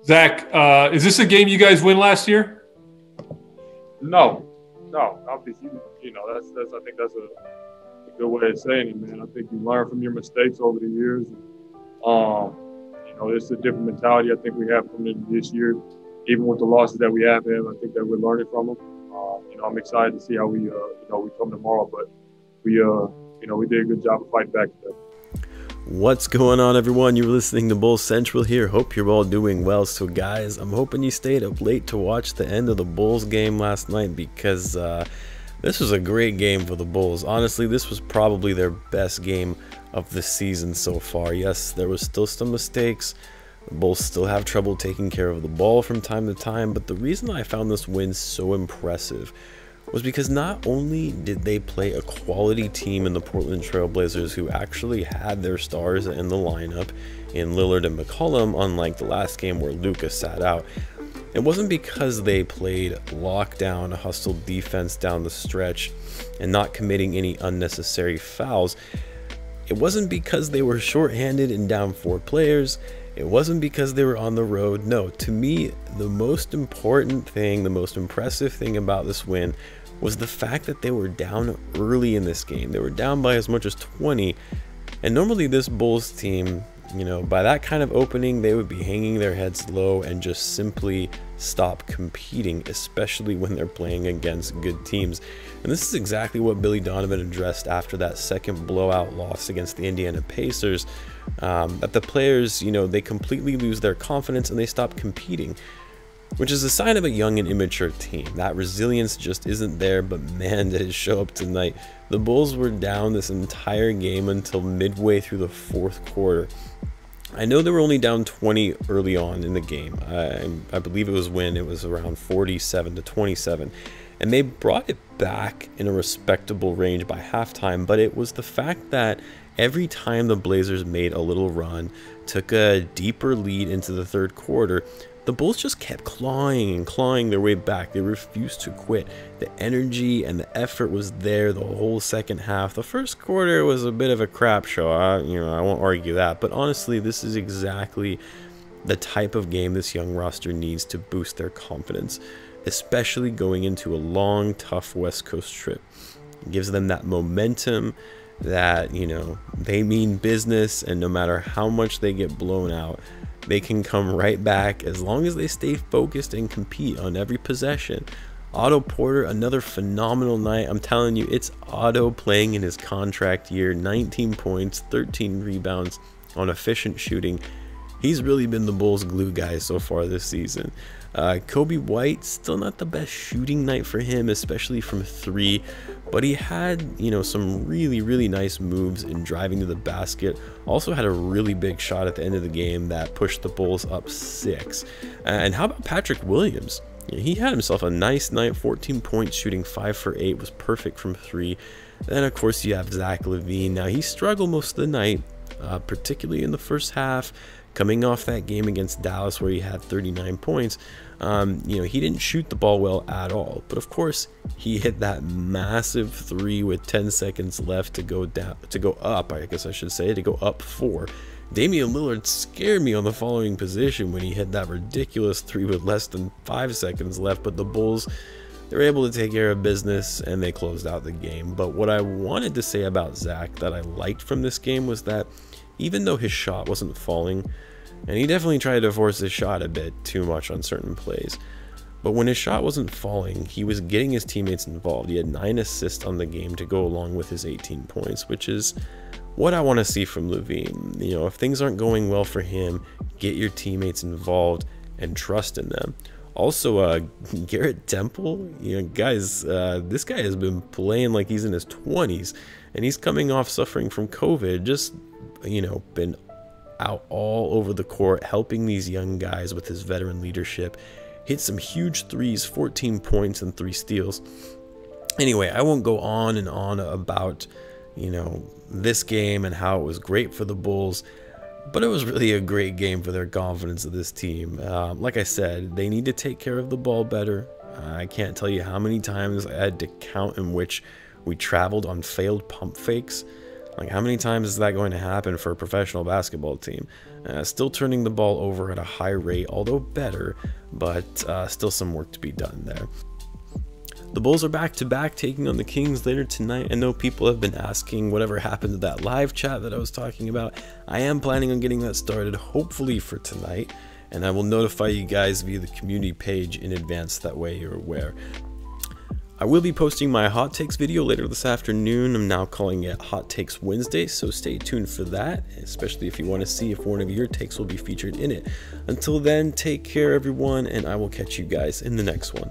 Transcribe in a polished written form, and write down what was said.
Zach, is this a game you guys win last year? No, no. Obviously, that's. I think that's a good way of saying it, man. I think you learn from your mistakes over the years. It's a different mentality I think we have coming into this year. Even with the losses that we have had, I think that we're learning from them. I'm excited to see how we come tomorrow. But we did a good job of fighting back today. What's going on, everyone? You're listening to Bulls Central here. Hope you're all doing well. So guys, I'm hoping you stayed up late to watch the end of the Bulls game last night, because this was a great game for the Bulls. Honestly, this was probably their best game of the season so far. Yes, there was still some mistakes. The Bulls still have trouble taking care of the ball from time to time, but the reason I found this win so impressive was because not only did they play a quality team in the Portland Trail Blazers, who actually had their stars in the lineup in Lillard and McCollum, unlike the last game where Luka sat out. It wasn't because they played lockdown, hustled defense down the stretch and not committing any unnecessary fouls. It wasn't because they were shorthanded and down 4 players. It wasn't because they were on the road. No, to me, the most important thing, the most impressive thing about this win was the fact that they were down early in this game. They were down by as much as 20. And normally this Bulls team, by that kind of opening, they would be hanging their heads low and just simply stop competing, especially when they're playing against good teams. And this is exactly what Billy Donovan addressed after that second blowout loss against the Indiana Pacers, that the players, they completely lose their confidence and they stop competing, which is a sign of a young and immature team. That resilience just isn't there, but man, did it show up tonight. The Bulls were down this entire game until midway through the 4th quarter. I know they were only down 20 early on in the game. I believe it was when it was around 47-27, and they brought it back in a respectable range by halftime, but it was the fact that every time the Blazers made a little run, took a deeper lead into the 3rd quarter, the Bulls just kept clawing and clawing their way back. They refused to quit. The energy and the effort was there the whole second half. The 1st quarter was a bit of a crap show. I won't argue that. But honestly, this is exactly the type of game this young roster needs to boost their confidence, especially going into a long, tough West Coast trip. It gives them that momentum that, they mean business, and no matter how much they get blown out, they can come right back as long as they stay focused and compete on every possession. Otto Porter, another phenomenal night. I'm telling you, it's Otto playing in his contract year. 19 points, 13 rebounds on efficient shooting. He's really been the Bulls' glue guy so far this season. Coby White, still not the best shooting night for him, especially from 3, but he had, some really, really nice moves in driving to the basket. Also had a really big shot at the end of the game that pushed the Bulls up 6. And how about Patrick Williams? He had himself a nice night, 14 points, shooting 5 for 8, was perfect from 3. Then, of course, you have Zach Levine. Now, he struggled most of the night, particularly in the first half, coming off that game against Dallas where he had 39 points. He didn't shoot the ball well at all, but of course he hit that massive 3 with 10 seconds left to go up, I guess I should say, to go up 4. Damian Lillard scared me on the following position when he hit that ridiculous 3 with less than 5 seconds left, but the Bulls, they were able to take care of business and they closed out the game. But what I wanted to say about Zach that I liked from this game was that even though his shot wasn't falling, and he definitely tried to force his shot a bit too much on certain plays, but when his shot wasn't falling, he was getting his teammates involved. He had 9 assists on the game to go along with his 18 points, which is what I want to see from Levine. If things aren't going well for him, get your teammates involved and trust in them. Also, Garrett Temple, guys, this guy has been playing like he's in his 20s, and he's coming off suffering from COVID, just, been out all over the court, helping these young guys with his veteran leadership. Hit some huge 3s, 14 points and 3 steals. Anyway, I won't go on and on about, this game and how it was great for the Bulls, but it was really a great game for their confidence of this team. Like I said, they need to take care of the ball better. I can't tell you how many times I had to count in which we traveled on failed pump fakes. Like, how many times is that going to happen for a professional basketball team? Still turning the ball over at a high rate, although better, but still some work to be done there. The Bulls are back-to-back taking on the Kings later tonight. I know people have been asking whatever happened to that live chat that I was talking about. I am planning on getting that started, hopefully for tonight, and I will notify you guys via the community page in advance, that way you're aware. I will be posting my Hot Takes video later this afternoon. I'm now calling it Hot Takes Wednesday, so stay tuned for that, especially if you want to see if one of your takes will be featured in it. Until then, take care everyone, and I will catch you guys in the next one.